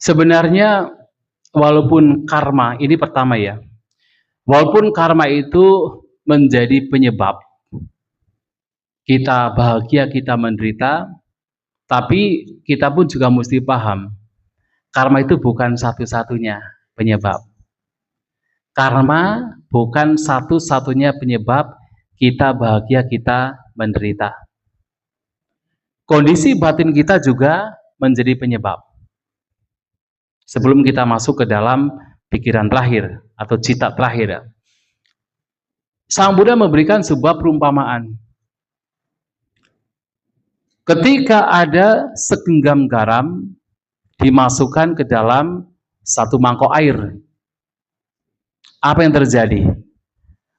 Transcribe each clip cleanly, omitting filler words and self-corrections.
Sebenarnya walaupun karma ini pertama ya, walaupun karma itu menjadi penyebab kita bahagia, kita menderita, tapi kita pun juga mesti paham, karma itu bukan satu-satunya penyebab. Karma bukan satu-satunya penyebab kita bahagia, kita menderita. Kondisi batin kita juga menjadi penyebab. Sebelum kita masuk ke dalam pikiran terakhir atau cita terakhir, Sang Buddha memberikan sebuah perumpamaan. Ketika ada segenggam garam dimasukkan ke dalam satu mangkok air, apa yang terjadi?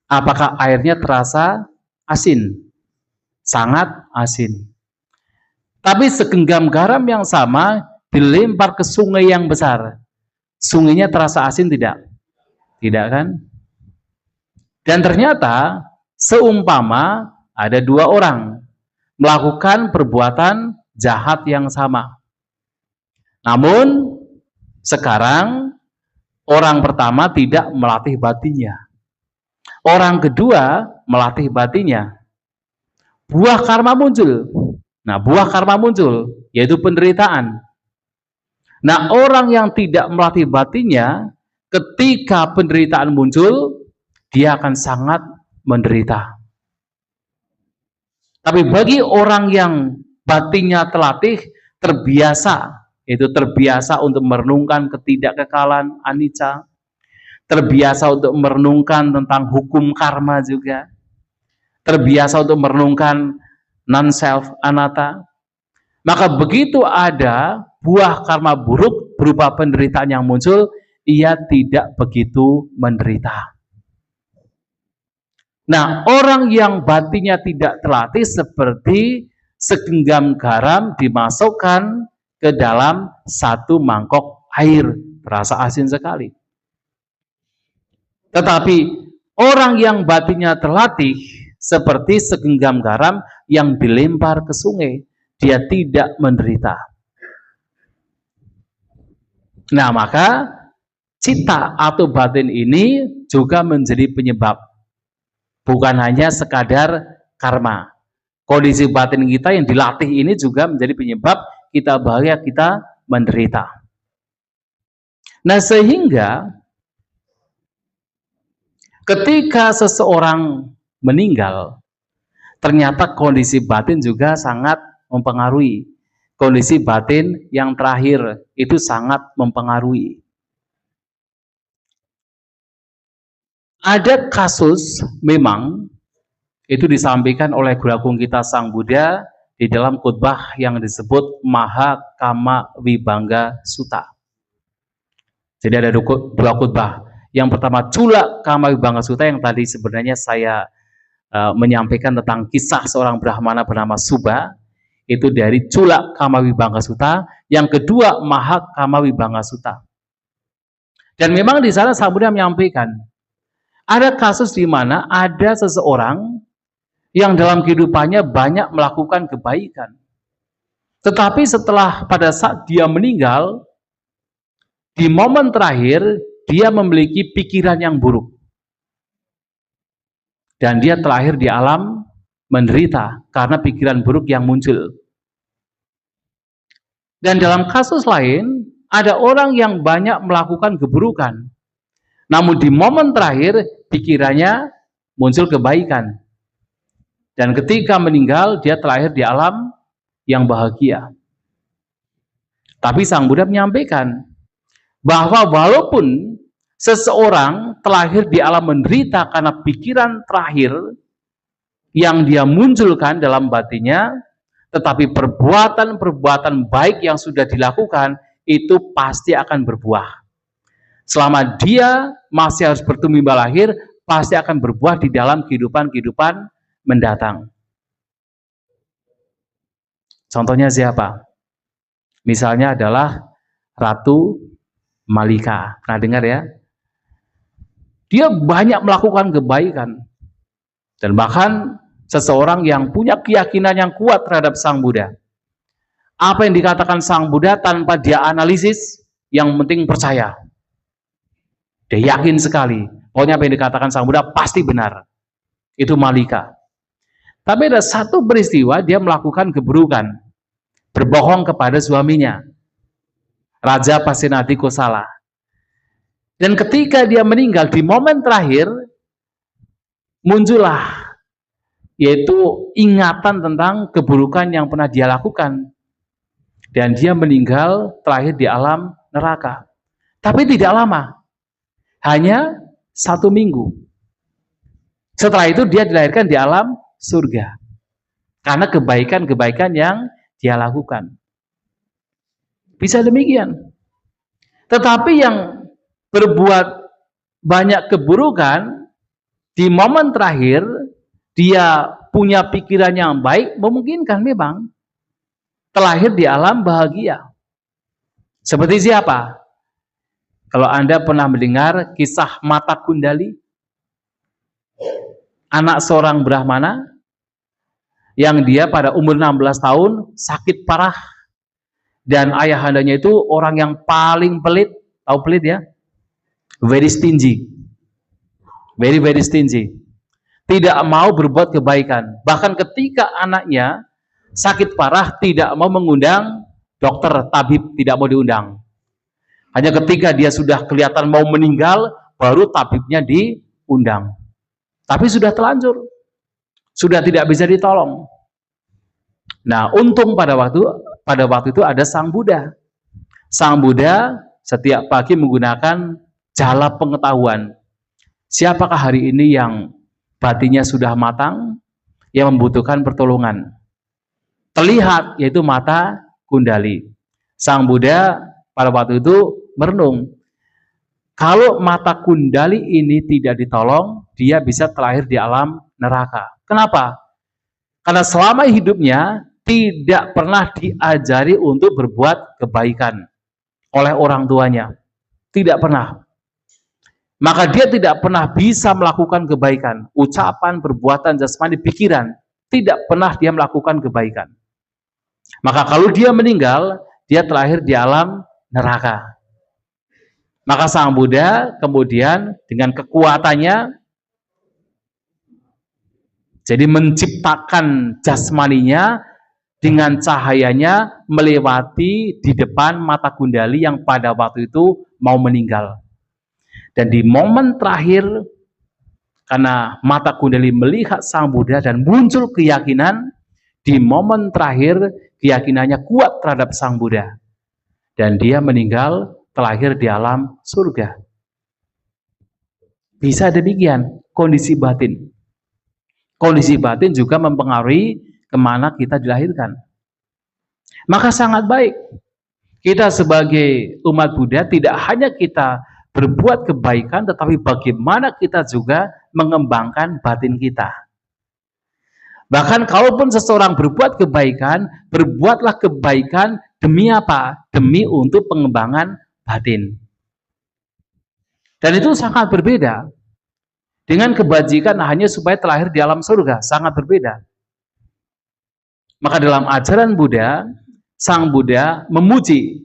Apakah airnya terasa asin? Sangat asin. Tapi segenggam garam yang sama dilempar ke sungai yang besar. Sungainya terasa asin tidak? Tidak kan? Dan ternyata seumpama ada dua orang melakukan perbuatan jahat yang sama. Namun sekarang orang pertama tidak melatih batinnya. Orang kedua melatih batinnya. Buah karma muncul. Nah, buah karma muncul, yaitu penderitaan. Nah, orang yang tidak melatih batinnya, ketika penderitaan muncul, dia akan sangat menderita. Tapi bagi orang yang batinnya terlatih, terbiasa, yaitu terbiasa untuk merenungkan ketidakkekalan anicca, terbiasa untuk merenungkan tentang hukum karma juga, terbiasa untuk merenungkan non-self, anatta, maka begitu ada buah karma buruk berupa penderitaan yang muncul, ia tidak begitu menderita. Nah, orang yang batinnya tidak terlatih seperti segenggam garam dimasukkan ke dalam satu mangkok air, terasa asin sekali. Tetapi orang yang batinnya terlatih seperti segenggam garam yang dilempar ke sungai, dia tidak menderita. Nah, maka cita atau batin ini juga menjadi penyebab, bukan hanya sekadar karma. Kondisi batin kita yang dilatih ini juga menjadi penyebab kita bahagia, kita menderita. Nah, sehingga ketika seseorang meninggal, ternyata kondisi batin juga sangat mempengaruhi. Kondisi batin yang terakhir itu sangat mempengaruhi. Ada kasus memang itu disampaikan oleh Guru Agung kita Sang Buddha di dalam khutbah yang disebut Mahakama-Vibhanga Sutta. Jadi ada dua khutbah. Yang pertama Cula Kama-Vibhanga Sutta yang tadi sebenarnya saya menyampaikan tentang kisah seorang Brahmana bernama Subha, itu dari Cula Kama-Vibhanga Sutta. Yang kedua Mahakama-Vibhanga Sutta. Dan memang di sana Sang Buddha menyampaikan ada kasus di mana ada seseorang yang dalam kehidupannya banyak melakukan kebaikan. Tetapi setelah pada saat dia meninggal, di momen terakhir, dia memiliki pikiran yang buruk. Dan dia terlahir di alam menderita karena pikiran buruk yang muncul. Dan dalam kasus lain, ada orang yang banyak melakukan keburukan. Namun di momen terakhir, pikirannya muncul kebaikan. Dan ketika meninggal, dia terlahir di alam yang bahagia. Tapi Sang Buddha menyampaikan bahwa walaupun seseorang terlahir di alam menderita karena pikiran terakhir yang dia munculkan dalam batinnya, tetapi perbuatan-perbuatan baik yang sudah dilakukan itu pasti akan berbuah. Selama dia masih harus bertumbuh lahir, pasti akan berbuah di dalam kehidupan-kehidupan mendatang. Contohnya siapa? Misalnya adalah Ratu Malika. Pernah dengar ya? Dia banyak melakukan kebaikan. Dan bahkan seseorang yang punya keyakinan yang kuat terhadap Sang Buddha. Apa yang dikatakan Sang Buddha tanpa dia analisis, yang penting percaya. Dia yakin sekali. Pokoknya apa yang dikatakan sang Buddha pasti benar. Itu Malika. Tapi ada satu peristiwa dia melakukan keburukan. Berbohong kepada suaminya. Raja Pasenadi Kosala. Dan ketika dia meninggal di momen terakhir, muncullah yaitu ingatan tentang keburukan yang pernah dia lakukan. Dan dia meninggal terakhir di alam neraka. Tapi tidak lama. Hanya 1 minggu. Setelah itu dia dilahirkan di alam surga. Karena kebaikan-kebaikan yang dia lakukan. Bisa demikian. Tetapi yang berbuat banyak keburukan, di momen terakhir, dia punya pikiran yang baik, memungkinkan memang terlahir di alam bahagia. Seperti siapa? Kalau Anda pernah mendengar kisah Mata Kundali, anak seorang Brahmana, yang dia pada umur 16 tahun sakit parah, dan ayahandanya itu orang yang paling pelit. Tahu pelit ya? Very stingy. Very stingy. Tidak mau berbuat kebaikan. Bahkan ketika anaknya sakit parah, tidak mau mengundang dokter, tabib, tidak mau diundang. Hanya ketika dia sudah kelihatan mau meninggal, baru tabibnya diundang. Tapi sudah terlanjur. Sudah tidak bisa ditolong. Nah, untung pada waktu itu ada Sang Buddha. Sang Buddha setiap pagi menggunakan jala pengetahuan. Siapakah hari ini yang batinnya sudah matang, yang membutuhkan pertolongan? Terlihat, yaitu Mata Kundali. Sang Buddha pada waktu itu merenung. Kalau Mata Kundali ini tidak ditolong, dia bisa terlahir di alam neraka. Kenapa? Karena selama hidupnya tidak pernah diajari untuk berbuat kebaikan oleh orang tuanya. Tidak pernah. Maka dia tidak pernah bisa melakukan kebaikan. Ucapan, perbuatan, jasmani, pikiran. Tidak pernah dia melakukan kebaikan. Maka kalau dia meninggal, dia terlahir di alam neraka. Maka Sang Buddha kemudian dengan kekuatannya, jadi menciptakan jasmaninya dengan cahayanya melewati di depan Mata Kundali yang pada waktu itu mau meninggal. Dan di momen terakhir, karena Mata Kundali melihat Sang Buddha dan muncul keyakinan, di momen terakhir keyakinannya kuat terhadap Sang Buddha. Dan dia meninggal terlahir di alam surga. Bisa demikian kondisi batin. Kondisi batin juga mempengaruhi kemana kita dilahirkan. Maka sangat baik kita sebagai umat Buddha tidak hanya kita berbuat kebaikan, tetapi bagaimana kita juga mengembangkan batin kita. Bahkan kalaupun seseorang berbuat kebaikan, berbuatlah kebaikan demi apa? Demi untuk pengembangan batin. Dan itu sangat berbeda dengan kebajikan hanya supaya terlahir di alam surga. Sangat berbeda. Maka dalam ajaran Buddha, Sang Buddha memuji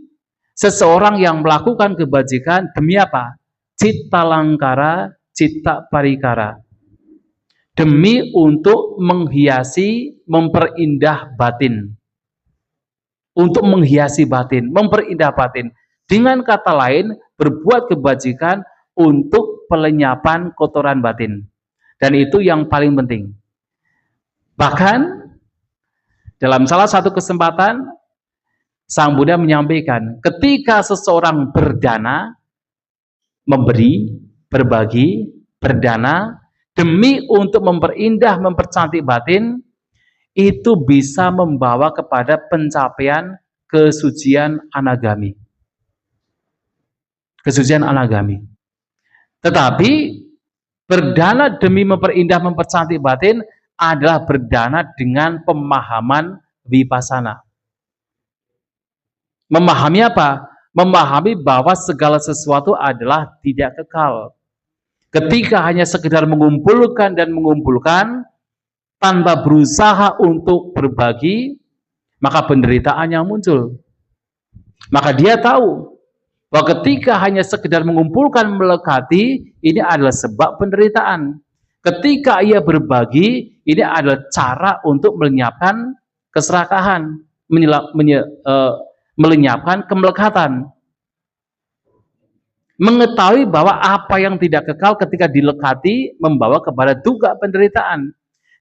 seseorang yang melakukan kebajikan demi apa? Citta langkara, citta parikara. Demi untuk menghiasi, memperindah batin. Untuk menghiasi batin, memperindah batin. Dengan kata lain, berbuat kebajikan untuk pelenyapan kotoran batin. Dan itu yang paling penting. Bahkan, dalam salah satu kesempatan, Sang Buddha menyampaikan, ketika seseorang berdana, memberi, berbagi, berdana, demi untuk memperindah, mempercantik batin, itu bisa membawa kepada pencapaian kesucian anagami. Kesucian anagami. Tetapi berdana demi memperindah, mempercantik batin adalah berdana dengan pemahaman vipassana. Memahami apa? Memahami bahwa segala sesuatu adalah tidak kekal. Ketika hanya sekedar mengumpulkan dan mengumpulkan tanpa berusaha untuk berbagi, maka penderitaan yang muncul. Maka dia tahu Bahwa ketika hanya sekedar mengumpulkan melekati, ini adalah sebab penderitaan. Ketika ia berbagi, ini adalah cara untuk melenyapkan keserakahan, melenyapkan kemelekatan. Mengetahui bahwa apa yang tidak kekal ketika dilekati membawa kepada duka penderitaan.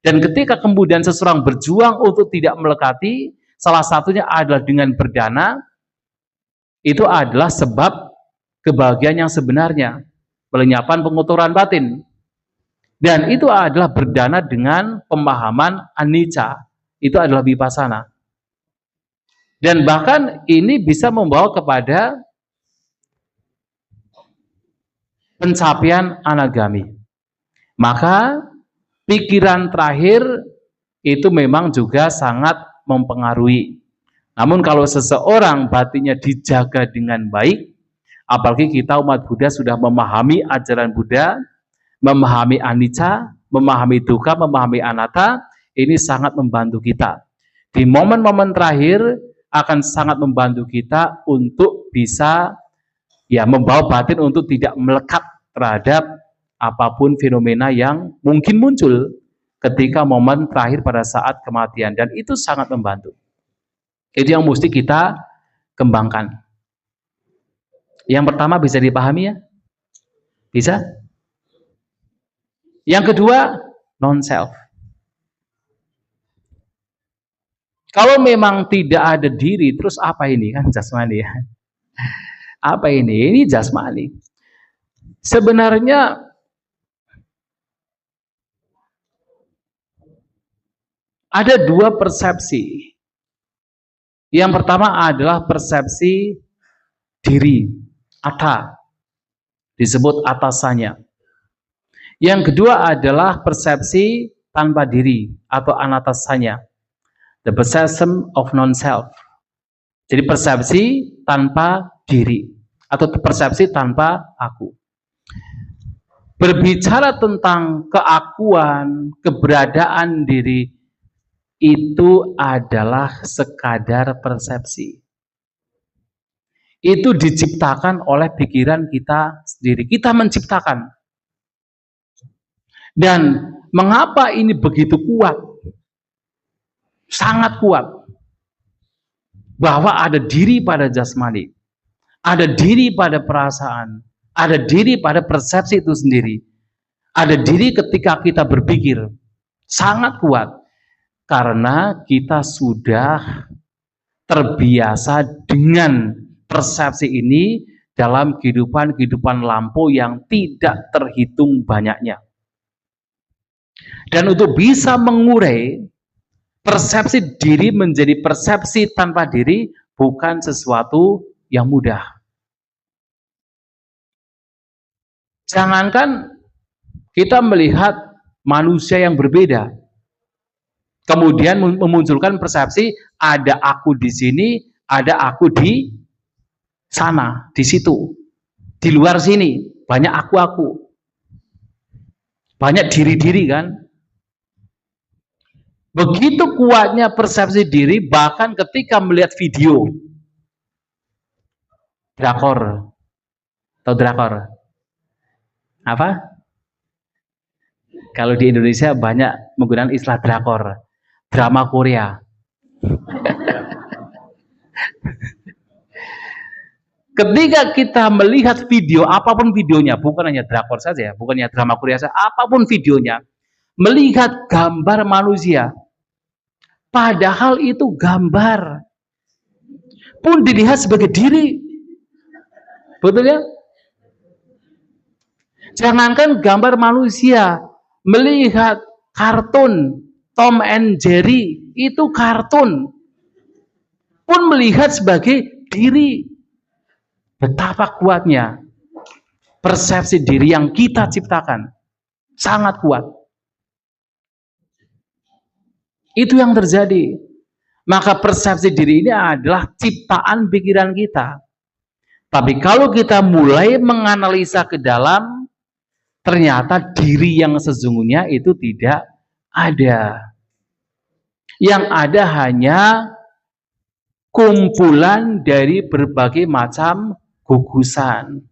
Dan ketika kemudian seseorang berjuang untuk tidak melekati, salah satunya adalah dengan berdana, itu adalah sebab kebahagiaan yang sebenarnya, pelenyapan pengotoran batin. Dan itu adalah berdana dengan pemahaman anicca, itu adalah vipassana. Dan bahkan ini bisa membawa kepada pencapaian anagami. Maka pikiran terakhir itu memang juga sangat mempengaruhi. Namun kalau seseorang batinnya dijaga dengan baik, apalagi kita umat Buddha sudah memahami ajaran Buddha, memahami anicca, memahami dukkha, memahami anatta, ini sangat membantu kita. Di momen-momen terakhir akan sangat membantu kita untuk bisa membawa batin untuk tidak melekat terhadap apapun fenomena yang mungkin muncul ketika momen terakhir pada saat kematian, dan itu sangat membantu. Itu yang mesti kita kembangkan. Yang pertama bisa dipahami ya? Bisa? Yang kedua, non-self. Kalau memang tidak ada diri, terus apa ini? Kan jasmani ya. Apa ini? Ini jasmani. Sebenarnya ada dua persepsi. Yang pertama adalah persepsi diri, atta, disebut atasanya. Yang kedua adalah persepsi tanpa diri atau anatasanya, the perception of non-self. Jadi persepsi tanpa diri atau persepsi tanpa aku. Berbicara tentang keakuan, keberadaan diri, itu adalah sekadar persepsi. Itu diciptakan oleh pikiran kita sendiri. Kita menciptakan. Dan mengapa ini begitu kuat? Sangat kuat. Bahwa ada diri pada jasmani, ada diri pada perasaan, ada diri pada persepsi itu sendiri. Ada diri ketika kita berpikir. Sangat kuat. Karena kita sudah terbiasa dengan persepsi ini dalam kehidupan lampau yang tidak terhitung banyaknya. Dan untuk bisa mengurai persepsi diri menjadi persepsi tanpa diri bukan sesuatu yang mudah. Jangankan kita melihat manusia yang berbeda, kemudian memunculkan persepsi ada aku di sini, ada aku di sana, di situ, di luar sini, banyak aku, banyak diri-diri kan. Begitu kuatnya persepsi diri, bahkan ketika melihat video drakor, atau drakor, apa? Kalau di Indonesia banyak menggunakan istilah drakor, drama Korea. Ketika kita melihat video, apapun videonya, bukan hanya drakor saja, bukan hanya drama Korea saja, apapun videonya, melihat gambar manusia, padahal itu gambar, pun dilihat sebagai diri. Betul ya? Jangankan gambar manusia, melihat kartun Tom and Jerry, itu kartun, pun melihat sebagai diri. Betapa kuatnya persepsi diri yang kita ciptakan. Sangat kuat. Itu yang terjadi. Maka persepsi diri ini adalah ciptaan pikiran kita. Tapi kalau kita mulai menganalisa ke dalam, ternyata diri yang sesungguhnya itu tidak ada. Yang ada hanya kumpulan dari berbagai macam gugusan.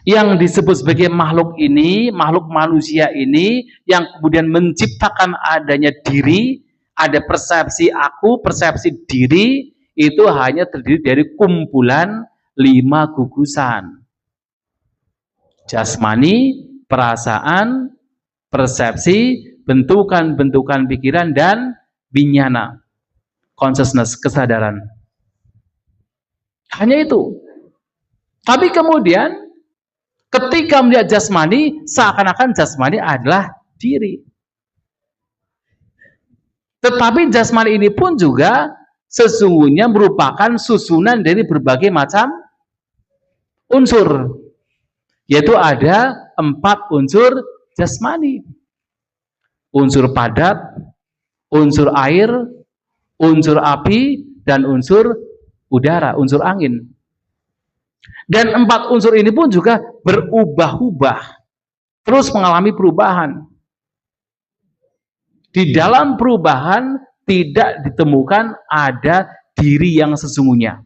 Yang disebut sebagai makhluk ini, makhluk manusia ini, yang kemudian menciptakan adanya diri, ada persepsi aku, persepsi diri, itu hanya terdiri dari kumpulan 5 gugusan. Jasmani, perasaan, persepsi, bentukan-bentukan pikiran, dan winyana, consciousness, kesadaran. Hanya itu. Tapi kemudian ketika melihat jasmani, seakan-akan jasmani adalah diri. Tetapi jasmani ini pun juga sesungguhnya merupakan susunan dari berbagai macam unsur. Yaitu ada 4 unsur jasmani. Unsur padat, unsur air, unsur api, dan unsur udara, unsur angin. Dan 4 unsur ini pun juga berubah-ubah, terus mengalami perubahan. Di dalam perubahan tidak ditemukan ada diri yang sesungguhnya.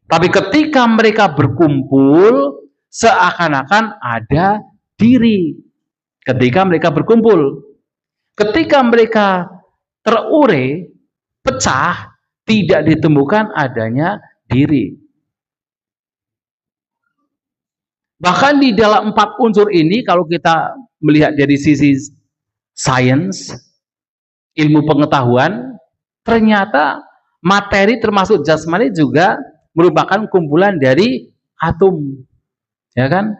Tapi ketika mereka berkumpul, seakan-akan ada diri. Ketika mereka berkumpul, ketika mereka terure, pecah, tidak ditemukan adanya diri. Bahkan di dalam 4 unsur ini, kalau kita melihat dari sisi sains, ilmu pengetahuan, ternyata materi termasuk jasmani juga merupakan kumpulan dari atom, ya kan?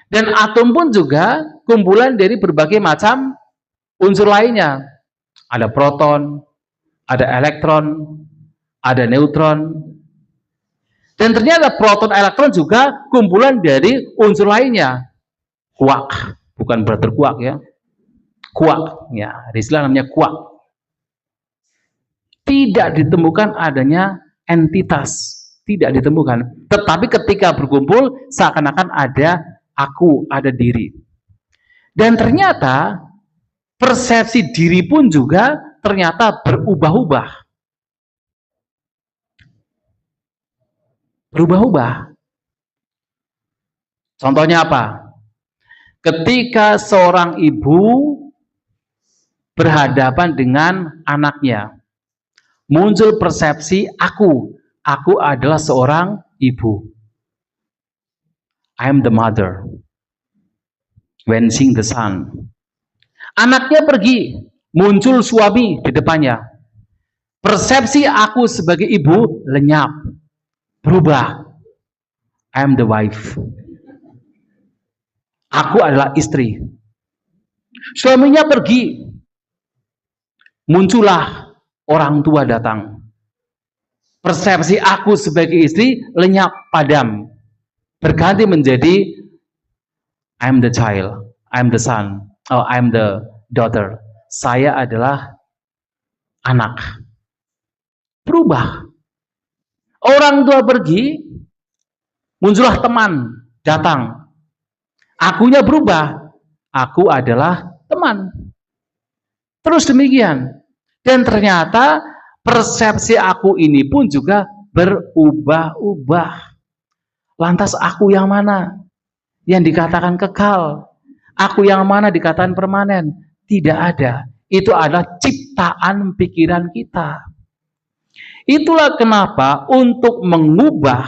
Dan atom pun juga kumpulan dari berbagai macam unsur lainnya. Ada proton, ada elektron, ada neutron. Dan ternyata proton, elektron juga kumpulan dari unsur lainnya. Kuak, bukan brother kuak ya. Kuak, ya, istilah namanya kuak. Tidak ditemukan adanya entitas, tidak ditemukan. Tetapi ketika berkumpul, seakan-akan ada aku, ada diri. Dan ternyata persepsi diri pun juga ternyata berubah-ubah. Berubah-ubah. Contohnya apa? Ketika seorang ibu berhadapan dengan anaknya, muncul persepsi aku adalah seorang ibu. I am the mother. When seeing the son. Anaknya pergi, muncul suami di depannya. Persepsi aku sebagai ibu lenyap, berubah. I am the wife. Aku adalah istri. Suaminya pergi, muncullah orang tua datang. Persepsi aku sebagai istri lenyap, padam, berganti menjadi I am the child, I am the son, I am the daughter. Saya adalah anak. Berubah. Orang tua pergi, muncullah teman datang. Akunya berubah. Aku adalah teman. Terus demikian. Dan ternyata persepsi aku ini pun juga berubah-ubah. Lantas aku yang mana? Yang dikatakan kekal. Aku yang mana dikatakan permanen? Tidak ada. Itu adalah ciptaan pikiran kita. Itulah kenapa untuk mengubah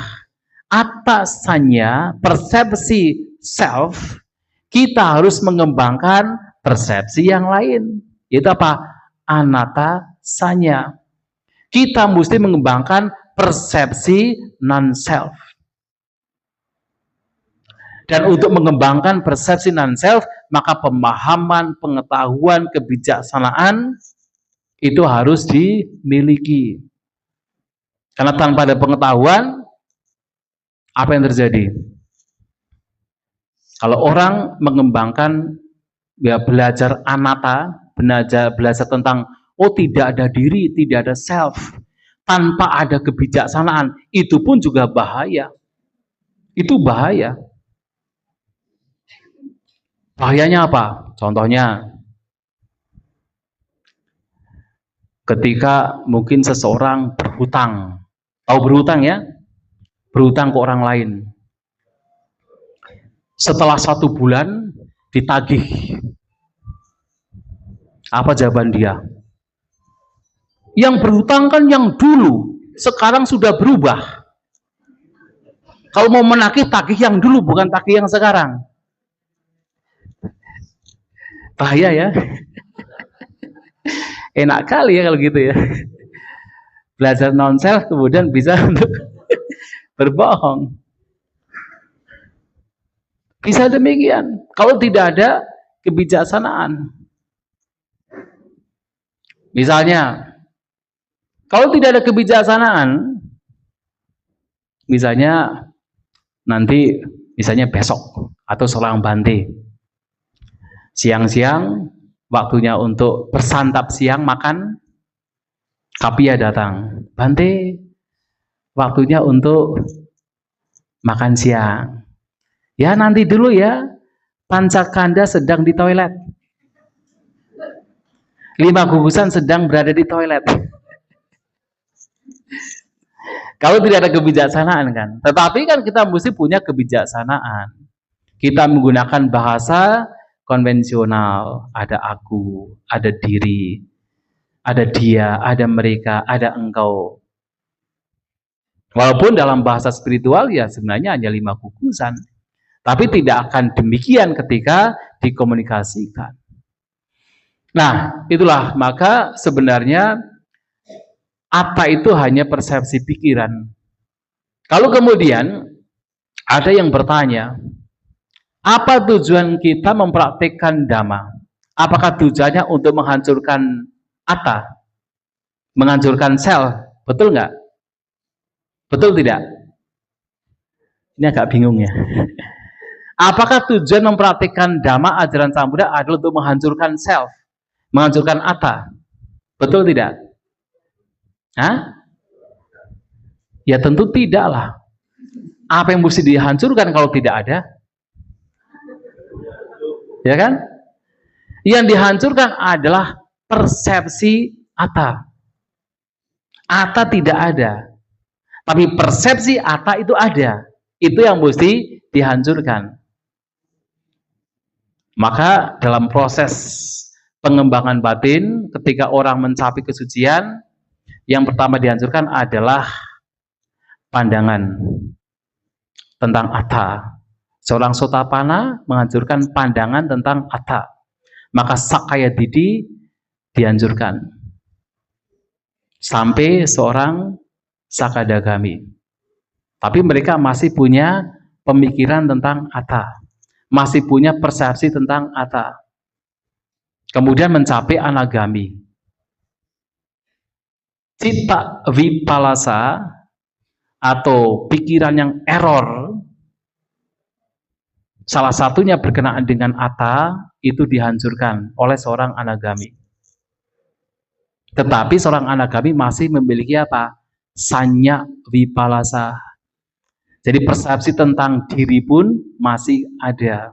atasannya persepsi self, kita harus mengembangkan persepsi yang lain. Itu apa? Anatta sanya. Kita mesti mengembangkan persepsi non-self. Dan untuk mengembangkan persepsi non-self, maka pemahaman, pengetahuan, kebijaksanaan itu harus dimiliki. Karena tanpa ada pengetahuan, apa yang terjadi? Kalau orang mengembangkan, ya belajar anatta, belajar tentang tidak ada diri, tidak ada self, tanpa ada kebijaksanaan, itu pun juga bahaya. Itu bahaya. Bahayanya apa? Contohnya, ketika mungkin seseorang berhutang Tahu berhutang ya? Berhutang ke orang lain. Setelah 1 bulan ditagih. Apa jawaban dia? Yang berhutang kan yang dulu, sekarang sudah berubah. Kalau mau menagih, tagih yang dulu, bukan tagih yang sekarang. Bahaya ya. Enak kali ya kalau gitu ya. Belajar non-self kemudian bisa untuk berbohong. Bisa demikian. Kalau tidak ada kebijaksanaan. Misalnya, kalau tidak ada kebijaksanaan, misalnya nanti, misalnya besok atau seorang Bante, siang-siang waktunya untuk bersantap siang makan, Kapia datang, Bante, waktunya untuk makan siang. Ya nanti dulu ya, Pancakanda sedang di toilet. 5 gugusan sedang berada di toilet. Kalau tidak ada kebijaksanaan kan. Tetapi kan kita mesti punya kebijaksanaan. Kita menggunakan bahasa konvensional. Ada aku, ada diri, ada dia, ada mereka, ada engkau. Walaupun dalam bahasa spiritual ya sebenarnya hanya 5 gugusan. Tapi tidak akan demikian ketika dikomunikasikan. Nah, itulah maka sebenarnya atta itu hanya persepsi pikiran. Kalau kemudian ada yang bertanya, apa tujuan kita mempraktikkan dhamma? Apakah tujuannya untuk menghancurkan atta? Menghancurkan sel? Betul nggak? Betul tidak? Ini agak bingung ya. Apakah tujuan mempraktikkan dhamma ajaran Sang Buddha adalah untuk menghancurkan self? Menghancurkan atta? Betul tidak? Hah? Ya tentu tidaklah. Apa yang mesti dihancurkan kalau tidak ada? Ya kan? Yang dihancurkan adalah persepsi atta. Atta tidak ada. Tapi persepsi atta itu ada. Itu yang mesti dihancurkan. Maka dalam proses pengembangan batin, ketika orang mencapai kesucian, yang pertama dihancurkan adalah pandangan tentang atta. Seorang Sotapanna menghancurkan pandangan tentang atta. Maka Sakaya Didi dihancurkan. Sampai seorang Sakadagami. Tapi mereka masih punya pemikiran tentang atta. Masih punya persepsi tentang atta. Kemudian mencapai anagami. Citta vipalasa atau pikiran yang error, salah satunya berkenaan dengan atta, itu dihancurkan oleh seorang anagami. Tetapi seorang anagami masih memiliki apa? Sanya vipalasa. Jadi persepsi tentang diri pun masih ada.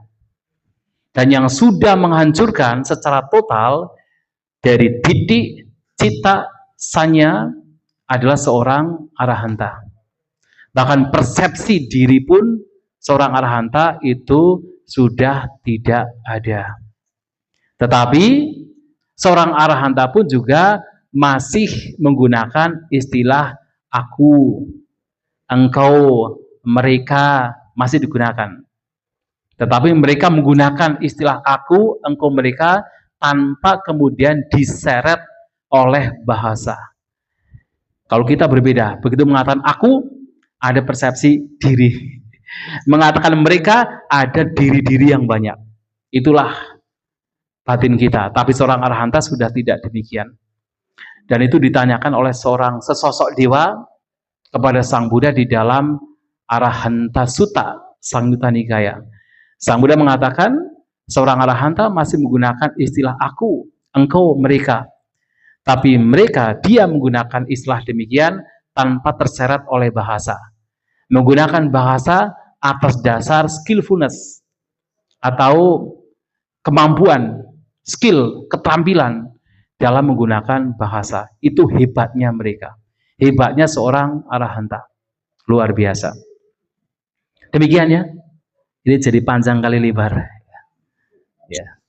Dan yang sudah menghancurkan secara total dari titik cita sanya adalah seorang arahanta. Bahkan persepsi diri pun seorang arahanta itu sudah tidak ada. Tetapi seorang arahanta pun juga masih menggunakan istilah aku, engkau, mereka masih digunakan. Tetapi mereka menggunakan istilah aku, engkau, mereka tanpa kemudian diseret oleh bahasa. Kalau kita berbeda, begitu mengatakan aku, ada persepsi diri. Mengatakan mereka, ada diri-diri yang banyak. Itulah batin kita. Tapi seorang arahanta sudah tidak demikian. Dan itu ditanyakan oleh seorang sesosok dewa kepada Sang Buddha di dalam Arahanta Sutta, Samyutta Nikaya. Sang Buddha mengatakan, seorang arahanta masih menggunakan istilah aku, engkau, mereka. Tapi mereka, dia menggunakan istilah demikian tanpa terseret oleh bahasa. Menggunakan bahasa atas dasar skillfulness atau kemampuan, skill, keterampilan dalam menggunakan bahasa. Itu hebatnya mereka. hebatnya seorang arahanta. Luar biasa. Demikian ya. Ini jadi panjang kali lebar. Ya.